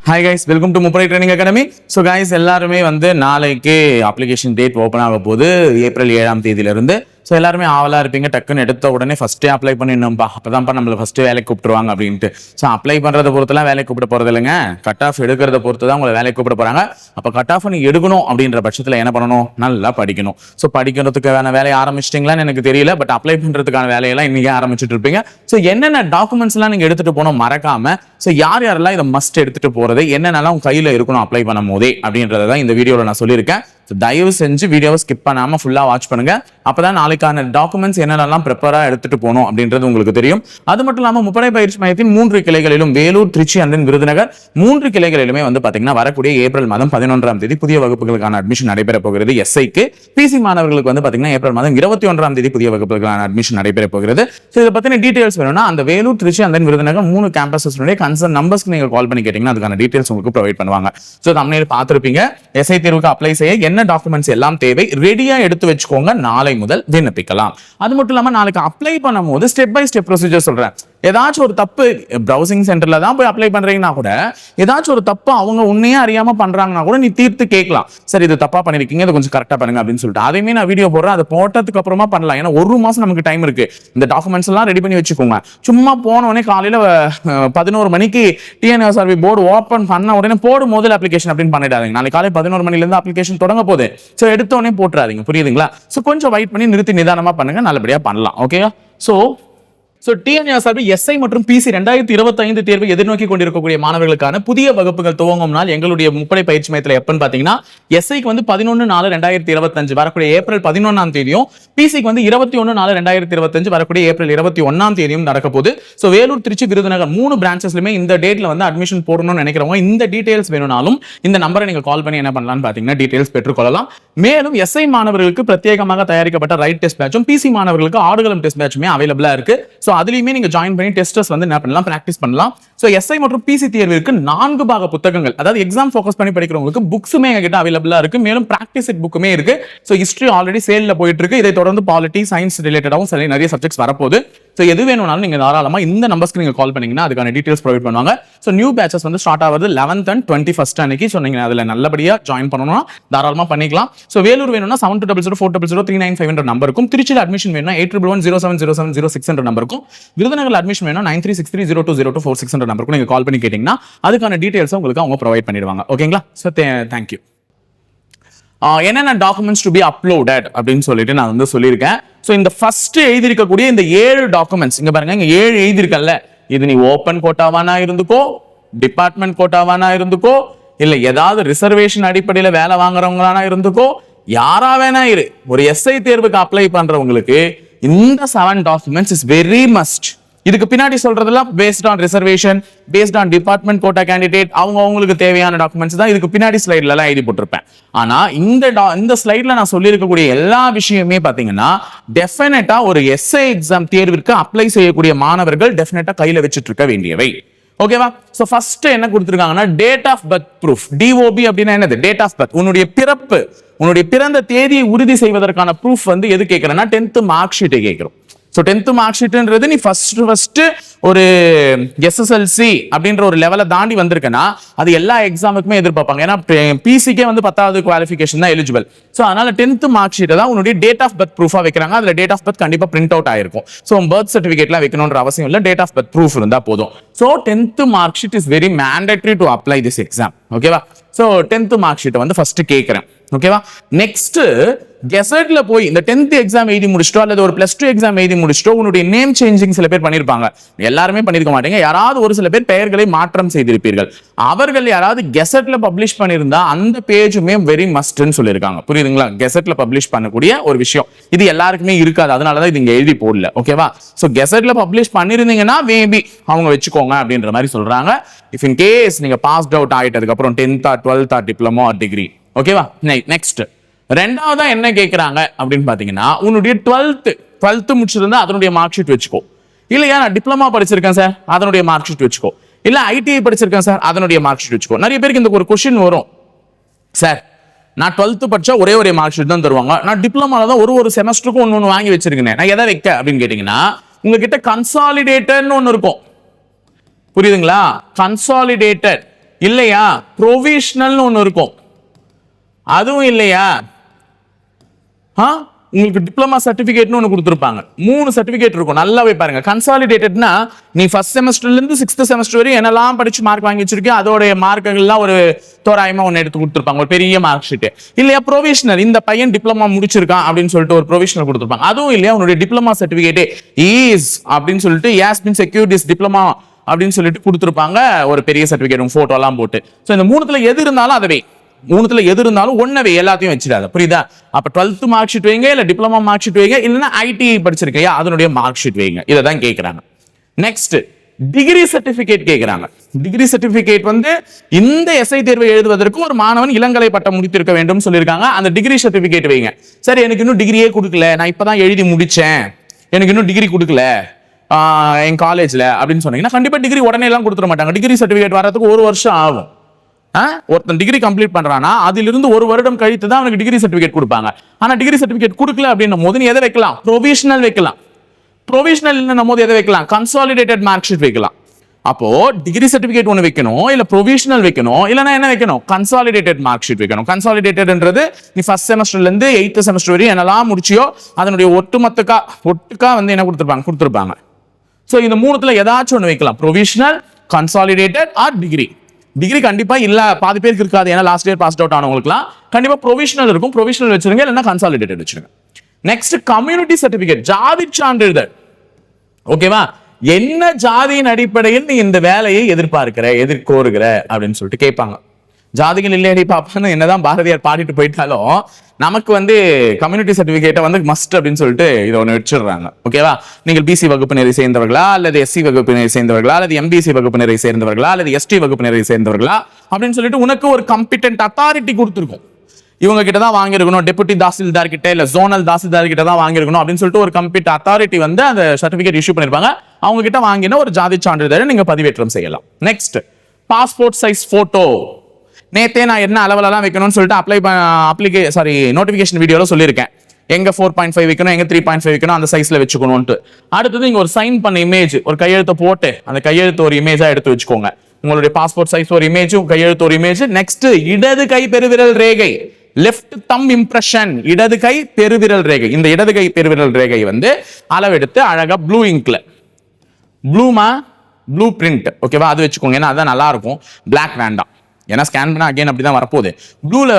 Hi guys, welcome to முப்படை training academy. So guys, எல்லாருமே நாளைக்கு அப்ளிகேஷன் டேட் ஓப்பன் ஆக போகுது ஏப்ரல் 7ஆம் தேதியிலிருந்து. ஸோ எல்லாருமே ஆவலாக இருப்பீங்க, டக்குன்னு எடுத்த உடனே ஃபஸ்ட்டே அப்ளை பண்ணிடணும்ப்பா, அப்போதான்ப்பா நம்மளை ஃபஸ்ட்டு வேலைக்கு கூப்பிட்டுருவாங்க அப்படின்ட்டு. ஸோ அப்ளை பண்ணுறத பொறுத்துலாம் வேலைக்கு கூப்பிட போகிறது இல்லைங்க, கட் ஆஃப் எடுக்கிறத பொறுத்து தான் உங்களை வேலைக்கு கூப்பிட போகிறாங்க. அப்போ கட் ஆஃப் நீ எடுக்கணும் அப்படின்ற பட்சத்தில் என்ன பண்ணணும்? நல்லா படிக்கணும். ஸோ படிக்கிறதுக்கான வேலையை ஆரம்பிச்சிட்டிங்களான்னு எனக்கு தெரியல, பட் அப்ளை பண்ணுறதுக்கான வேலையெல்லாம் இன்றைக்கே ஆரம்பிச்சுட்டு இருப்பீங்க. ஸோ என்னென்ன டாக்குமெண்ட்ஸ்லாம் நீங்கள் எடுத்துகிட்டு போகணும் மறக்காமல். ஸோ யார் யாரெல்லாம் இதை மஸ்ட் எடுத்துகிட்டு போகிறது, என்னென்னலாம் உங்கள் கையில் இருக்கணும் அப்ளை பண்ணும் போதே அப்படின்றத தான் இந்த வீடியோவில் நான் சொல்லியிருக்கேன். தயவு செஞ்சு வீடியோவை ஸ்கிப் பண்ணாம ஃபுல்லா வாட்ச் பண்ணுங்க. அப்பதான் நாளைக்கான டாக்குமெண்ட்ஸ் என்னென்னலாம் ப்ரிப்பரா எடுத்துட்டு போகணும் அப்படின்றது உங்களுக்கு தெரியும். அது மட்டும் இல்லாம முப்படை பயிற்சி மையத்தின் 3 கிளைகளிலும் வேலூர், திருச்சி அண்ட் விருதுநகர் 3 கிளைகளிலுமே பாத்தீங்கன்னா வரக்கூடிய ஏப்ரல் மாதம் 11ஆம் தேதி புதிய வகுப்புகளுக்கான அட்மிஷன் நடைபெற போகிறது. எஸ்ஐக்கு பிசி மாணவர்களுக்கு பாத்தீங்கன்னா ஏப்ரல் மாதம் 21ஆம் தேதி புதிய வகுப்புகளுக்கான அட்மிஷன் நடைபெற போகிறது. ஸோ இதை பத்தின டீடைல்ஸ் வேணும்னா அந்த வேலூர், திருச்சி அண்ட் விருதுநகர் 3 கேம்பஸஸ்னுடைய கன்சர்ன் நம்பர்ஸ்க்கு நீங்க கால் பண்ணி கேட்டீங்கன்னா அதுக்கான டீடைல்ஸ் உங்களுக்கு ப்ரொவைட் பண்ணுவாங்க. ஸோ தமிழில் பார்த்திருப்பீங்க, எஸ்ஐ தேர்வுக்கு அப்ளை செய்ய என்ன டாக்குமெண்ட்ஸ் எல்லாம் தேவை ரெடியா எடுத்து வச்சுக்கோங்க, நாளை முதல் விண்ணப்பிக்கலாம். அது மட்டும் இல்லாம நாளைக்கு அப்ளை பண்ணும்போது ஸ்டெப் பை ஸ்டெப் ப்ரொசீஜர் சொல்றேன். ஏதாச்சும் ஒரு தப்பு பிரவுசிங் சென்டர்ல தான் போய் அப்ளை பண்றீங்கன்னா கூட ஏதாச்சும் ஒரு தப்பு அவங்க உன்னையே அறியாம பண்றாங்கன்னா கூட நீ தீர்த்து கேட்கலாம். சரி, இது தப்பா பண்ணிருக்கீங்க, இதை கொஞ்சம் கரெக்டா பண்ணுங்க அப்படின்னு சொல்லிட்டு அதையுமே நான் வீடியோ போடுறேன். அதை போட்டதுக்கு அப்புறமா பண்ணலாம். ஏன்னா 1 மாசம் நமக்கு டைம் இருக்கு. இந்த டாக்குமெண்ட்ஸ் எல்லாம் ரெடி பண்ணி வச்சுக்கோங்க. சும்மா போனோடனே காலையில 11 மணிக்கு டிஎன்எஸ்ஆர்பி போர்டு ஓப்பன் பண்ண உடனே போடும் முதல் அப்ளிகேஷன் அப்படின்னு பண்ணிடாதீங்க. நாளைக்கு காலை 11 மணில இருந்து அப்ளிகேஷன் தொடங்க போகுது. ஸோ எடுத்தோடனே போட்டுறாதீங்க, புரியுதுங்களா? ஸோ கொஞ்சம் வெயிட் பண்ணி நிறுத்தி நிதானமா பண்ணுங்க, நல்லபடியா பண்ணலாம். ஓகேயா? ஸோ டிஎன்எஸ்ஆர்பி எஸ்ஐ மற்றும் பிசி 2025 தேர்வை எதிர்நோக்கி கொண்டிருக்கக்கூடிய மாணவர்களுக்கான புதிய வகுப்புகள் துவங்கும் நாள் எங்களுடைய முப்படை பயிற்சி மையத்தில் எப்பன்னு பாத்தீங்கன்னா எஸ்ஐக்கு 11/4/2025 வரக்கூடிய ஏப்ரல் 11ஆம் தேதியும், பிசிக்கு 21/4/2025 வரக்கூடிய ஏப்ரல் 21ஆம் தேதியும் நடக்க போகுது. ஸோ வேலூர், திருச்சி, விருதுநகர் 3 பிரான்ச்சஸ்லுமே இந்த டேட்ல அட்மிஷன் போடணும்னு நினைக்கிறவங்க இந்த டீடைல்ஸ் வேணும்னாலும் இந்த நம்பரை நீங்க கால் பண்ணி என்ன பண்ணலாம்னு பாத்தீங்கன்னா டீடைல்ஸ் பெற்றுக்கொள்ளலாம். மேலும் எஸ்ஐ மாணவர்களுக்கு பிரத்யேகமாக தயாரிக்கப்பட்ட ரைட் டெஸ்ட் பேட்சும், பிசி மாணவர்களுக்கு ஆடுகளம் டெஸ்ட் பேட்சுமே அவைலபிளா இருக்கு. சோ அதுலயுமே நீங்க ஜாயின் பண்ணி டெஸ்டர்ஸ் என்ன பண்ணலாம், பிராக்டிஸ் பண்ணலாம். சோ எஸ்ஐ மற்றும் பிசி தேர்விற்கு 4 பாக புத்தகங்கள், அதாவது எக்ஸாம் ஃபோக்கஸ் பண்ணி படிக்கிறவங்களுக்கு புக்ஸுமே எங்ககிட்ட அவைலபிளா இருக்கு. மேலும் பிராக்டிஸ் செட் புக்குமே இருக்கு. சோ ஹிஸ்டரி ஆல்ரெடி சேல்ல போயிட்டு இருக்கு. இதை தொடர்ந்து பாலிட்டி, சயின்ஸ் ரிலேட்டடாவும் நிறைய சப்ஜெக்ட்ஸ் வரப்போகுது. ஸோ எது வேணும்னாலும் நீங்க தாராளமா இந்த நம்பர்ஸ்க்கு நீங்க கால் பண்ணீங்கன்னா அதுக்கான டீடைல்ஸ் ப்ரொவைட் பண்ணுவாங்க. ஸோ நியூ பேச்சஸ் ஸ்டார்ட் ஆகுது 11th and 21st அன்னைக்கு. ஸோ நீங்க அதுல நல்லபடியா ஜாயின் பண்ணணும்னா தாராளமா பண்ணிக்கலாம். ஸோ வேலூர் வேணும்னா 720040003955 நம்பருக்கும், திருச்சியில் அட்மிஷன் வேணும்னா 8111070706 நம்பருக்கும், விருதுநகர் அட்மிஷன் வேணும்னா 9363020246 நம்பருக்கும் நீங்க கால் பண்ணி கேட்டீங்கன்னா அதுக்கான டீடைல்ஸ் உங்களுக்கு அவங்க ப்ரொவைட் பண்ணிடுவாங்க. ஓகேங்களா? So thank you. என்னென்ன டாக்குமெண்ட்ஸ் டு பி அப்லோடட் அப்படின்னு சொல்லிட்டு நான் சொல்லியிருக்கேன். ஸோ இந்த ஃபர்ஸ்ட் எழுதியிருக்கக்கூடிய இந்த 7 டாக்குமெண்ட்ஸ் இங்க பாருங்க, இங்க 7 எழுதியிருக்கல. இது நீ ஓப்பன் கோட்டாவானா இருந்துக்கோ, டிபார்ட்மெண்ட் கோட்டாவானா இருந்துக்கோ, இல்ல ஏதாவது ரிசர்வேஷன் அடிப்படையில் வேலை வாங்குறவங்களானா இருந்துக்கோ, யாரா வேணா இரு, ஒரு எஸ்ஐ தேர்வுக்கு அப்ளை பண்றவங்களுக்கு இந்த 7 டாக்குமெண்ட்ஸ் இஸ் வெரி மஸ்ட். இதுக்கு பின்னாடி சொல்றதெல்லாம் based on reservation, based on department quota candidate, அவங்களுக்கு தேவையான டாக்குமெண்ட்ஸ் தான் இதுக்கு பின்னாடி ஸ்லைட்ல எல்லாம் எழுதி போட்டிருப்பேன். ஆனா இந்த ஸ்லைட்ல நான் சொல்லியிருக்கக்கூடிய எல்லா விஷயமே பாத்தீங்கன்னா டெஃபினட்டா ஒரு எஸ்ஐ எக்ஸாம் தேர்விற்கு அப்ளை செய்யக்கூடிய மாணவர்கள் டெஃபினட்டா கையில வச்சுட்டு இருக்க வேண்டியவை. ஓகேவா? சோ ஃபர்ஸ்ட் என்ன கொடுத்திருக்காங்கன்னா date of birth proof. DOB அப்படின்னா என்னது? Date of birth. உன்னுடைய பிறப்பு, உன்னுடைய பிறந்த தேதியை உறுதி செய்வதற்கான ப்ரூஃப் எது கேட்கிறேன்னா 10th மார்க் ஷீட்டை கேட்கிறோம். ஸோ 10th மார்க் ஷீட்ன்றது நீ ஃபர்ஸ்ட் ஒரு எஸ்எஸ்எல்சி அப்படின்ற ஒரு லெவலை தாண்டி வந்திருக்கேன்னா அது எல்லா எக்ஸாமுக்குமே எதிர்பார்ப்பாங்க. ஏன்னா பிசிக்கே 10th குவாலிஃபிகேஷன் தான் எலிஜிபிள். ஸோ அதனால 10th மார்க் ஷீட்டை தான் உன்னுடைய டேட் ஆஃப் பர்த் ப்ரூஃபா வைக்கிறாங்க. அதுல டேட் ஆஃப் பர்த் கண்டிப்பா பிரிண்ட் அவுட் ஆயிருக்கும். ஸோ பர்த் சர்டிஃபிகேட்லாம் வைக்கணும்ன்ற அவசியம் இல்லை, டேட் ஆஃப் பர்த் ப்ரூஃப் இருந்தா போதும். So 10th mark sheet is very mandatory to apply this exam. ஓகேவா? ஸோ 10th மார்க் ஷீட்டை ஃபர்ஸ்ட் கேட்கிறேன். ஓகேவா? நெக்ஸ்ட் கெசட்ல போய் இந்த 10th எக்ஸாம் எழுதி முடிச்சிட்டோ அல்லது ஒரு +2 எக்ஸாம் எழுதி முடிச்சிட்டோ உன்னுடைய நேம் சேஞ்சிங் சில பேர் பண்ணிருப்பாங்க. எல்லாருமே பண்ணிருக்க மாட்டீங்க, யாராவது ஒரு சில பேர் பெயர்களை மாற்றம் செய்திருப்பீர்கள். அவர்கள் யாராவது கெசட்ல பப்ளிஷ் பண்ணிருந்தா அந்த பேஜுமே வெரி மஸ்ட்னு சொல்லியிருக்காங்க. புரியுதுங்களா? கெசட்ல பப்ளிஷ் பண்ணக்கூடிய ஒரு விஷயம் இது எல்லாருக்குமே இருக்காது, அதனாலதான் இது இங்க எழுதி போடல. ஓகேவா? சோ கெசட்ல பப்ளிஷ் பண்ணிருந்தீங்கன்னா மேபி அவங்க வச்சுக்கோங்க அப்படின்ற மாதிரி சொல்றாங்க. இஃப் இன் கேஸ் நீங்க பாஸ்ட் அவுட் ஆயிட்டதுக்கு அப்புறம் 10th or 12th or diploma R degree. ஓகேவா? நெக்ஸ்ட் ரெண்டாவதா என்ன கேட்கறாங்க அப்படின்னு பாத்தீங்கன்னா உன்னுடைய 12th முடிச்சிருந்தா அதனுடைய மார்க் ஷீட் வச்சுக்கோ. இல்லையா நான் டிப்ளமா படிச்சிருக்கேன் சார், அதனுடைய மார்க் ஷீட் வச்சுக்கோ. இல்ல ஐடிஐ படிச்சிருக்கேன் சார், அதனுடைய மார்க் ஷீட் வச்சுக்கோ. நிறைய பேருக்கு இந்த ஒரு கொஸ்டின் வரும், சார் நான் 12th படிச்சா ஒரே மார்க் ஷீட் தான் தருவாங்க, நான் டிப்ளமால தான் ஒரு செமஸ்டருக்கும் ஒன்னு வாங்கி வச்சிருக்கேன், நான் எதை வைக்க அப்படின்னு கேட்டீங்கன்னா உங்ககிட்ட கன்சாலிடேட்டட்னு ஒன்னு இருக்கும். புரியுதுங்களா? கன்சாலிடேட்டட் இல்லையா ப்ரொவிஷனல்னு ஒன்று இருக்கும், அதுவும் இல்லையா உங்களுக்கு டிப்ளமா சர்டிபிகேட்னு ஒன்று கொடுத்துருப்பாங்க. 3 சர்டிபிகேட் இருக்கும், நல்லாவே பாருங்க. கன்சாலிடேட்டட்னா நீ ஃபர்ஸ்ட் செமஸ்டர்ல இருந்து 6th செமஸ்டர் வரையும் என்னெல்லாம் படிச்சு மார்க் வாங்கி வச்சிருக்கேன் அதோடைய மார்க்குகள்லாம் ஒரு தோராயமா ஒன்று எடுத்து கொடுத்துருப்பாங்க, ஒரு பெரிய மார்க் ஷீட். இல்லையா ப்ரொவிஷனல், இந்த பையன் டிப்ளமா முடிச்சிருக்கான் அப்படின்னு சொல்லிட்டு ஒரு ப்ரொவிஷனல் கொடுத்துருப்பாங்க. அதுவும் இல்லையா உன்னுடைய டிப்ளமா சர்டிபிகேட் இஸ் அப்படின்னு சொல்லிட்டு has been secured this diploma அப்படின்னு சொல்லிட்டு கொடுத்துருப்பாங்க, ஒரு பெரிய சர்டிபிகேட் போட்டோ எல்லாம் போட்டு. ஸோ இந்த 3த்துல எது இருந்தாலும் அதுவே, 3த்துல எது இருந்தாலும் ஒன்னவே எல்லாத்தையும் வச்சிடாத, புரியுதா? அப்ப 12th மார்க் ஷீட் வைங்க, இல்ல டிப்ளமா மார்க் ஷீட் வைங்க, இல்லைன்னா ஐடி படிச்சிருக்கையா அதனுடைய மார்க் ஷீட் வைங்க. இதை தான் கேட்கறாங்க. நெக்ஸ்ட் டிகிரி சர்டிபிகேட் கேட்கறாங்க. டிகிரி சர்டிபிகேட் வந்து இந்த எஸ்ஐ தேர்வை எழுதுவதற்கு ஒரு மாணவன் இளங்கலை பட்டம் முடித்திருக்க வேண்டும் சொல்லியிருக்காங்க. அந்த டிகிரி சர்டிபிகேட் வைங்க. சரி, எனக்கு இன்னும் டிகிரியே கொடுக்கல, நான் இப்பதான் எழுதி முடிச்சேன், எனக்கு இன்னும் டிகிரி கொடுக்கல என் காலேஜ்ல அப்படின்னு சொன்னீங்கன்னா கண்டிப்பா டிகிரி உடனே எல்லாம் கொடுத்துட மாட்டாங்க. டிகிரி சர்டிபிகேட் வர்றதுக்கு 1 வருஷம் ஆகும். ஒருத்தன் டிகிரி கம்ப்ளீட் பண்றானா அதிலிருந்து 1 வருடம் கழித்து தான் அவனுக்கு டிகிரி சர்டிபிகேட் கொடுப்பாங்க. ஆனா டிகிரி சர்டிபிகேட் கொடுக்கல அப்படின்னும் போது நீ எதை வைக்கலாம்? ப்ரொவிஷனல் வைக்கலாம். ப்ரொவிஷனல் இல்லைன்னும் போது எதை வைக்கலாம்? கன்சாலிடேட்டட் மார்க் ஷீட் வைக்கலாம். அப்போ டிகிரி சர்டிபிகேட் ஒன்று வைக்கணும், இல்ல ப்ரொவிஷனல் வைக்கணும், இல்லைன்னா என்ன வைக்கணும்? கன்சாலிடேட்டட் மார்க் ஷீட் வைக்கணும். கன்சாலிடேட்டட்ன்றது நீ ஃபர்ஸ்ட் செமஸ்டர்ல இருந்து 8th செமஸ்டர் வரையும் என்னெல்லாம் முடிச்சியோ அதனுடைய ஒட்டுக்கா வந்து என்ன கொடுத்துருப்பாங்க. ஸோ இந்த 3த்துல ஏதாச்சும் ஒன்று வைக்கலாம், provisional, consolidated R degree. Degree கண்டிப்பா இல்ல, பாதி பேருக்கு இருக்காது, ஏன்னா லாஸ்ட் இயர் பாஸ் அவுட் ஆனவங்களுக்குலாம் கண்டிப்பா ப்ரொவிஷனல் இருக்கும். ப்ரொவிஷனல் வச்சிருங்க, இல்லைன்னா கன்சாலிடேட்டட் வச்சிருங்க. நெக்ஸ்ட் கம்யூனிட்டி சர்டிபிகேட், ஜாதி சான்றிதழ். ஓகேவா? என்ன ஜாதியின் அடிப்படையில் நீ இந்த வேலையை எதிர்கோருகிற அப்படின்னு சொல்லிட்டு கேட்பாங்க. ஜாதிகள் இல்லையடி பாப்பான்னு என்னதான் பாரதியார் பாடிட்டு போயிட்டாலும் நமக்கு வந்து கம்யூனிட்டி சர்டிபிகேட்டை வந்து மஸ்ட் அப்படின்னு சொல்லிட்டு இதை ஒன்று வச்சிடுறாங்க. ஓகேவா? நீங்கள் பிசி வகுப்பினரை சேர்ந்தவர்களா, அல்லது எஸ்சி வகுப்பினரை சேர்ந்தவர்களா, அல்லது எம்பிசி வகுப்பினரை சேர்ந்தவர்களா, அல்லது எஸ்டி வகுப்பினரை சேர்ந்தவர்களா அப்படின்னு சொல்லிட்டு உனக்கு ஒரு காம்பிடென்ட் அத்தாரிட்டி கொடுத்துருக்கும். இவங்க கிட்ட தான் வாங்கியிருக்கணும், டெபுட்டி தாசில்தார் கிட்ட இல்ல ஜோனல் தாசில்தார் கிட்ட தான் வாங்கியிருக்கணும் அப்படின்னு சொல்லிட்டு ஒரு கம்ப்ளீட் அத்தாரிட்டி வந்து அந்த சர்டிபிகேட் இஷ்யூ பண்ணிருப்பாங்க. அவங்க கிட்ட வாங்கின ஒரு ஜாதி சான்றிதழை நீங்க பதிவேற்றம் செய்யலாம். Next passport size photo. நேத்தே நான் என்ன அளவுலாம் வைக்கணும்னு சொல்லிட்டு நோட்டிபிகேஷன் வீடியோல சொல்லியிருக்கேன். எங்க 4.5 வைக்கணும், எங்க 3.5 வைக்கணும், அந்த சைஸ்ல வச்சுக்கணும்ட்டு. அடுத்தது இங்க ஒரு சைன் பண்ண இமேஜ், ஒரு கையெழுத்தை போட்டு அந்த கையெழுத்து ஒரு இமேஜா எடுத்து வச்சுக்கோங்க. உங்களுடைய பாஸ்போர்ட் சைஸ் ஒரு இமேஜ், கையெழுத்து ஒரு இமேஜ். நெக்ஸ்ட் இடது கை பெருவிரல் ரேகை, லெஃப்ட் தம் இம்ப்ரெஷன், இடது கை பெருவிரல் ரேகை. இந்த இடது கை பெருவிரல் ரேகை வந்து அளவெடுத்து அழகா ப்ளூ இங்க்ல, ப்ளூ பிரிண்ட், ஓகேவா, அது வச்சுக்கோங்க. ஏன்னா அதான் நல்லா இருக்கும், பிளாக் வேண்டாம். ஏன்னா ஸ்கேன் பண்ணா அகைன் அப்படிதான் வரப்போகுது. ப்ளூல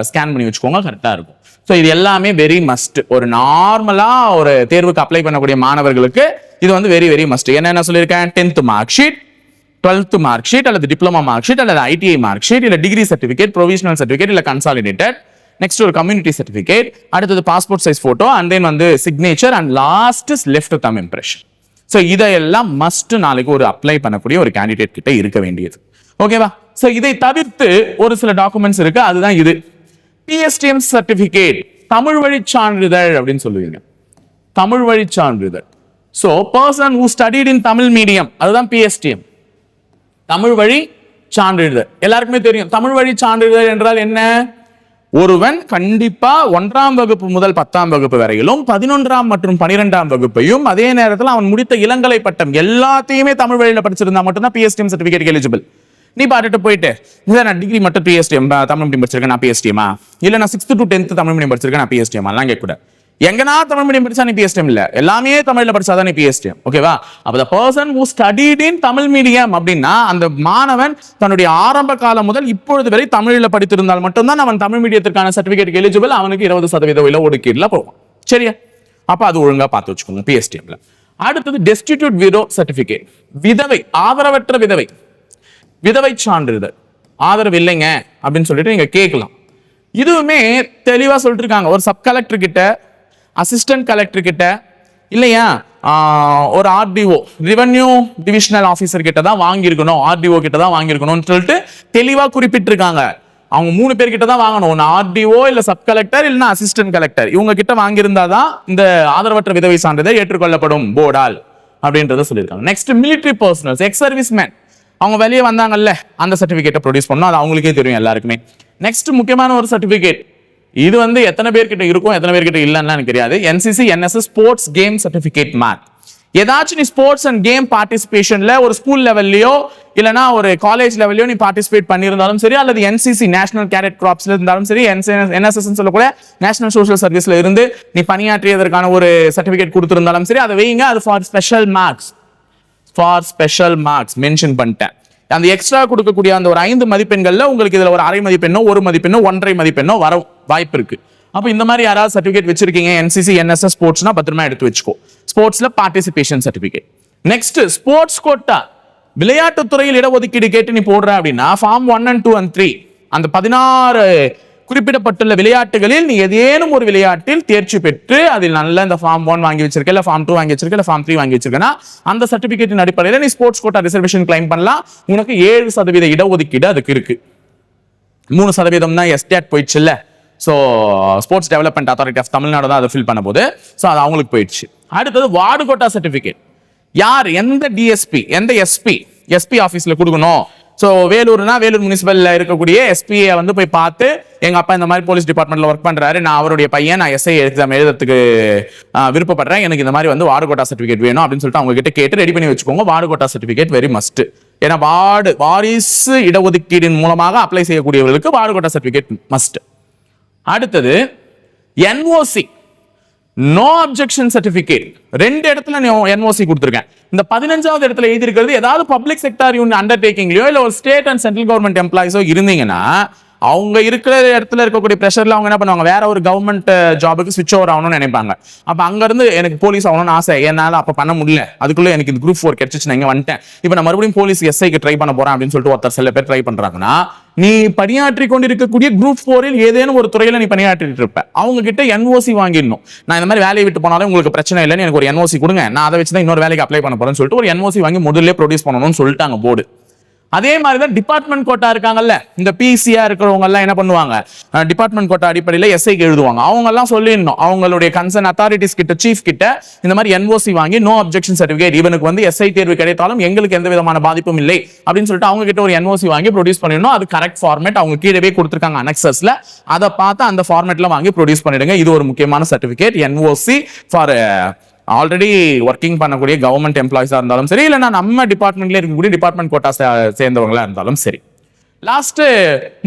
ஸ்கேன் பண்ணி வச்சுக்கோங்க, கரெக்டா இருக்கும். ஸோ இது எல்லாமே வெரி மஸ்ட். ஒரு நார்மலா ஒரு தேர்வுக்கு அப்ளை பண்ணக்கூடிய மாணவர்களுக்கு இது வந்து வெரி வெரி மஸ்ட். என்ன சொல்லியிருக்கேன்? 10th mark sheet, 12th mark sheet, அல்லது டிப்ளமா மார்க் ஷீட், அல்லது ஐடிஐ மார்க் ஷீட், இல்ல டிகிரி சர்டிபிகேட், ப்ரொவிஷனல் சர்டிபிகேட், இல்ல கன்சாலிடேட்டட். நெக்ஸ்ட் ஒரு கம்யூனிட்டி சர்டிபிகேட், அடுத்தது passport size photo, and then வந்து signature, and last left thumb impression. So இதெல்லாம் must நாளைக்கு ஒரு அப்ளை பண்ணக்கூடிய ஒரு கேண்டிடேட் கிட்ட இருக்க வேண்டியது. ஓகேவா? சோ இதை தவிர்த்து ஒரு சில டாக்குமெண்ட்ஸ் இருக்கு, அதுதான் இது. PSTM சர்டிபிகேட், தமிழ் வழி சான்றிதழ் அப்படின்னு சொல்லுவீங்க. தமிழ் வழி சான்றிதழ். So person who studied in Tamil medium, அதுதான் PSTM, தமிழ் வழி சான்றிதழ். எல்லாருக்குமே தெரியும் தமிழ் வழி சான்றிதழ் என்றால் என்ன. ஒருவன் கண்டிப்பா 1ஆம் வகுப்பு முதல் 10ஆம் வகுப்பு வரையிலும் 11ஆம் மற்றும் 12ஆம் வகுப்பையும் அதே நேரத்தில் அவன் முடித்த இளங்கலை பட்டம் எல்லாத்தையுமே தமிழ் வழியில படிச்சிருந்தா மட்டும்தான் PSTM சர்டிபிகேட் எலிஜிபிள். நீ பாட்டுட்டு போயிட்டு நான் டிகிரி மட்டும் PSTM தமிழ் மீடியம் படிச்சிருக்கேன், நான் PSTMா, இல்ல நான் 6th to 10th Tamil medium படிச்சிருக்கேன், நான் PSTMா எல்லாம் கேட்கக்கூடாது. எங்கன்னா தமிழ் மீடியம் படிச்சா நீ PSTM இல்ல, எல்லாமே தமிழ்ல படிச்சாதான் நீ PSTM. ஓகேவா? அப்ப the person who studied in Tamil medium அப்படின்னா அந்த மாணவன் தன்னுடைய ஆரம்ப காலம் முதல் இப்பொழுது வரை தமிழ்ல படித்திருந்தால் மட்டும்தான் அவன் தமிழ் மீடியத்திற்கான சர்டிபிகேட் எலிஜிபிள். அவனுக்கு 20% ஒதுக்கீடுல போகும். சரியா? அப்ப அது ஒழுங்கா பார்த்து வச்சுக்கோங்க PSTMல. அடுத்தது destitute widow certificate, விதவை, ஆதரவற்ற விதவை, விதவை சான்றிதழ். ஆதரவு இல்லைங்க அப்படின்னு சொல்லிட்டு நீங்க கேட்கலாம். இதுவுமே தெளிவா சொல்லிட்டு இருக்காங்க. ஒரு சப் கலெக்டர் கிட்ட, அசிஸ்டன்ட் கலெக்டர் கிட்ட, இல்லையா ஒரு RDO ரெவென்யூ டிவிஷனல் ஆபீசர் கிட்ட தான் வாங்கியிருக்கணும், RDO கிட்ட தான் வாங்கியிருக்கணும்னு சொல்லிட்டு தெளிவா குறிப்பிட்டிருக்காங்க. அவங்க 3 பேர் கிட்ட தான் வாங்கணும். ஒன்னு RDO, இல்ல சப் கலெக்டர், இல்லைன்னா அசிஸ்டன்ட் கலெக்டர். இவங்க கிட்ட வாங்கியிருந்தாதான் இந்த ஆதரவற்ற விதவை சான்றிதழ் ஏற்றுக்கொள்ளப்படும் போர்டால் அப்படின்றத சொல்லியிருக்காங்க. Next military personals, ex service man, அவங்க வெளியே வந்தாங்கல்ல, அந்த சர்டிபிகேட்டை ப்ரொடியூஸ் பண்ணணும். அது அவங்களுக்கே தெரியும் எல்லாருக்குமே. நெக்ஸ்ட் முக்கியமான ஒரு சர்டிபிகேட், இது வந்து எத்தனை பேர்கிட்ட இருக்கும் எத்தனை பேர்கிட்ட இல்லைன்னு எனக்கு தெரியாது. NCC NSS sports game certificate mark. ஏதாச்சும் நீ ஸ்போர்ட்ஸ் அண்ட் கேம் பார்ட்டிசிபேஷன்ல ஒரு ஸ்கூல் லெவல்லையோ இல்லைனா ஒரு காலேஜ் லெவல்லையோ நீ பார்ட்டிசிபேட் பண்ணியிருந்தாலும் சரி, அல்லது என்சிசி நேஷனல் கேடட் கிராப்ஸ்ல இருந்தாலும் சரி, என்எஸ்எஸ் சொல்லக்கூட நேஷனல் சோஷியல் சர்வீஸ்ல இருந்து நீ பணியாற்றியதற்கான ஒரு சர்டிபிகேட் கொடுத்திருந்தாலும் சரி, அதை வைங்க. அது ஃபார் ஸ்பெஷல் மார்க்ஸ் மென்ஷன் பண்ணிட்டேன். அந்த எக்ஸ்ட்ரா கொடுக்கக்கூடிய அந்த ஒரு 5 மதிப்பெண்கள்ல உங்களுக்கு இதுல ஒரு 1/2 மதிப்பெண்ணோ 1 மதிப்பெண்ணோ 1.5 மதிப்பெண்ணோ வர வாய்ப்பு இருக்கு. அப்ப இந்த மாதிரி யாராவது சர்டிபிகேட் வச்சிருக்கீங்க என்சிசி என்எஸ்எஸ் ஸ்போர்ட்ஸ்னா பத்திரமா எடுத்து வச்சுக்கோ. ஸ்போர்ட்ஸ்ல participation certificate. Next sports quota, விளையாட்டுத்துறையில் இடஒதுக்கீடு கேட்டு நீ போடுற அப்படின்னா ஃபார்ம் 1 and 2 and 3 அந்த 16 குறிப்பிடப்பட்டுள்ள விளையாட்டுகளில் நீ ஏதேனும் ஒரு விளையாட்டில் தேர்ச்சி பெற்று அதில் நல்ல இந்த ஃபார்ம் 1 வாங்கி வச்சிருக்க, இல்ல ஃபார்ம் 2 வாங்கி வச்சிருக்க, இல்ல ஃபார்ம் 3 வாங்கி வச்சிருக்கனா அந்த சர்டிபிகேட்டின் அடிப்படையில் நீ ஸ்போர்ட்ஸ் கோட்டா ரிசர்வேஷன் கிளைம் பண்ணலாம். உனக்கு 7% இடஒதுக்கீடு அதுக்கு இருக்கு. 3% தான் எஸ்டேட் போயிடுச்சு இல்ல. So sports development authority of Tamil Nadu தான் அதை ஃபில் பண்ண போது. ஸோ அது அவங்களுக்கு போயிடுச்சு. அடுத்தது வார்டு கோட்டா சர்டிபிகேட். யார் எந்த டிஎஸ்பி எந்த எஸ்பி ஆஃபீஸில் கொடுக்கணும். ஸோ வேலூர்னா வேலூர் முனிசிபல்ல இருக்கக்கூடிய எஸ்பியை வந்து போய் பார்த்து, எங்க அப்பா இந்த மாதிரி போலீஸ் டிபார்ட்மெண்ட்ல ஒர்க் பண்றாரு, நான் அவருடைய பையன், நான் எஸ்ஐ எக்ஸாம் எழுதுறதுக்கு விருப்பப்படுறேன், எனக்கு இந்த மாதிரி வந்து வார்டு கோட்டா சர்டிபிகேட் வேணும் அப்படின்னு சொல்லிட்டு அவங்க கிட்ட கேட்டு ரெடி பண்ணி வச்சுக்கோங்க. Ward quota certificate very must. ஏன்னா வாரிசு இடஒதுக்கீடின் மூலமாக அப்ளை செய்யக்கூடியவர்களுக்கு வார்டு கோட்டா சர்டிபிகேட் மஸ்ட். அடுத்தது என்ஓசி, நோ அப்ஜெக்ஷன் சர்டிபிகேட். 2 இடத்துல என்ஓசி கொடுத்துருக்கேன். இந்த 15வது இடத்துல எழுதி இருக்கிறது ஏதாவது பப்ளிக் செக்டார் யூனியன் அண்டர்டேக்கிங்லயோ இல்ல ஒரு ஸ்டேட் அண்ட் சென்ட்ரல் கவர்மெண்ட் எம்ப்ளாயிஸோ இருந்தீங்கன்னா அவங்க இருக்கிற இடத்துல இருக்கக்கூடிய பிரஷர்ல அவங்க என்ன பண்ணுவாங்க, வேற ஒரு கவர்மெண்ட் ஜாபுக்கு ஸ்விட்ச் ஓவர் ஆகணும்னு நினைப்பாங்க. அப்ப அங்க இருந்து எனக்கு போலீஸ் ஆகணும்னு ஆசை, என்னால அப்ப பண்ண முடியல, அதுக்குள்ள எனக்கு இந்த குரூப் 4 கிடைச்சிச்சு, நான் இங்க வந்துட்டேன், இப்ப நான் மறுபடியும் போலீஸ் எஸ்ஐக்கு ட்ரை பண்ண போறேன் அப்படின்னு சொல்லிட்டு ஒருத்தர் சில பேர் ட்ரை பண்றாங்கன்னா, நீ பணியாற்றி கொண்டிருக்கக்கூடிய குரூப் 4 ஏதேனும் ஒரு துறையில நீ பணியாற்றிட்டு இருப்ப, அவங்க கிட்ட என்ஓசி வாங்கிடணும். நான் இந்த மாதிரி வேலையை விட்டு போனாலும் உங்களுக்கு பிரச்சனை இல்லைன்னு எனக்கு ஒரு என்ஓசி கொடுங்க, நான் அதை வச்சுதான் இன்னொரு வேலைக்கு அப்ளை பண்ண போறேன்னு சொல்லிட்டு ஒரு என்ஓசி வாங்கி முதல்ல ப்ரொடியூஸ் பண்ணணும்னு சொல்லிட்டாங்க போர்டு. அதே மாதிரி தான் டிபார்ட்மெண்ட் கோட்டா இருக்காங்கல்ல, இந்த பிசியா இருக்கிறவங்க எல்லாம் என்ன பண்ணுவாங்க, டிபார்ட்மெண்ட் கோட்டா அடிப்படையில் எஸ்ஐக்கு எழுதுவாங்க. அவங்க எல்லாம் சொல்லிடணும் அவங்களுடைய கன்சர்ன் அத்தாரிட்டிஸ் கிட்ட, சீஃப் கிட்ட இந்த மாதிரி என்ஓசி வாங்கி நோ அப்ஜெக்ஷன் சர்டிபிகேட், இவனுக்கு வந்து எஸ்ஐ தேர்வு கிடைத்தாலும் எங்களுக்கு எந்த விதமான பாதிப்பும் இல்லை அப்படின்னு சொல்லிட்டு அவங்க கிட்ட ஒரு என்ஓசி வாங்கி ப்ரொடியூஸ் பண்ணிடணும். அது கரெக்ட் ஃபார்மேட் அவங்க கீழவே கொடுத்துருக்காங்க அனெக்சஸ்ல, அதை பார்த்து அந்த ஃபார்மேட்ல வாங்கி ப்ரொடியூஸ் பண்ணிடுங்க. இது ஒரு முக்கியமான certificate. NOC for already working பண்ணக்கூடிய கவர்மெண்ட் எம்ப்ளாயிஸா இருந்தாலும் சரி, இல்லைன்னா நம்ம டிபார்ட்மெண்ட்ல இருக்கக்கூடிய டிபார்ட்மெண்ட் கோட்டா சேர்ந்தவங்களா இருந்தாலும் சரி. லாஸ்ட்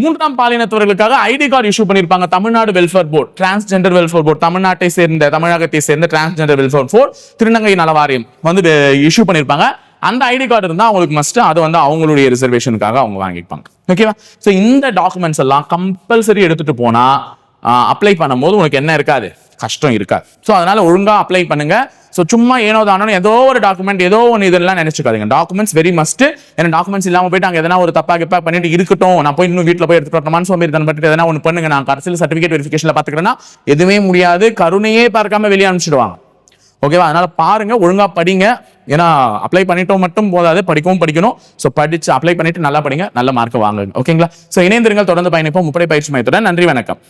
3ஆம் பாலினத்தவர்களுக்காக ஐடி கார்டு இஷ்யூ பண்ணிருப்பாங்க Tamil Nadu welfare board, transgender welfare board, தமிழகத்தை சேர்ந்த டிரான்ஸ்ஜெண்டர் வெல்ஃபேர் போர்டு, திருநங்கை நல வாரியம் வந்து இஷ்யூ பண்ணிருப்பாங்க. அந்த ஐடி கார்டு இருந்தா அவங்களுக்கு மஸ்ட், அது வந்து அவங்களுடைய ரிசர்வேஷனுக்காக அவங்க வாங்கிப்பாங்க. ஓகேவா? ஸோ இந்த டாக்குமெண்ட்ஸ் எல்லாம் கம்பல்சரி எடுத்துட்டு போனா அப்ளை பண்ணும்போது உனக்கு என்ன இருக்காது, கஷ்டம் இருக்காது. ஸோ அதனால ஒழுங்கா அப்ளை பண்ணுங்க. ஸோ சும்மா ஏனோ தானோ ஏதோ ஒரு டாக்குமெண்ட் ஏதோ ஒன்று இதெல்லாம் நினைச்சுக்காதீங்க. Documents very must. ஏன்னா டாக்குமெண்ட்ஸ் இல்லாமல் போயிட்டு அங்கே எதனா ஒரு தப்பா கிப்பா பண்ணிட்டு இருக்கட்டும், நான் போய் இன்னும் வீட்டில் போய் எடுத்துட்டு வரணுமான்னு சோம்பேறித்தனம் பண்ணிட்டு எதனா ஒன்று பண்ணுங்க, நான் அரசியல் சர்டிஃபிகேட் வெரிஃபிகேஷன்ல பார்த்துக்கிறேன்னா எதுவுமே முடியாது, கருணையே பார்க்காம வெளியே அனுப்பிச்சிடுவாங்க. ஓகேவா? அதனால பாருங்க, ஒழுங்கா படிங்க. ஏன்னா அப்ளை பண்ணிட்டோம் மட்டும் போதாது, படிக்கவும் படிக்கணும். ஸோ படிச்சு அப்ளை பண்ணிட்டு நல்லா படிங்க, நல்ல மார்க் வாங்குங்க. ஓகேங்களா? ஸோ இணைந்திருங்கள், தொடர்ந்து பயணிப்போம் முப்படை பயிற்சி மையத்துடன். நன்றி, வணக்கம்.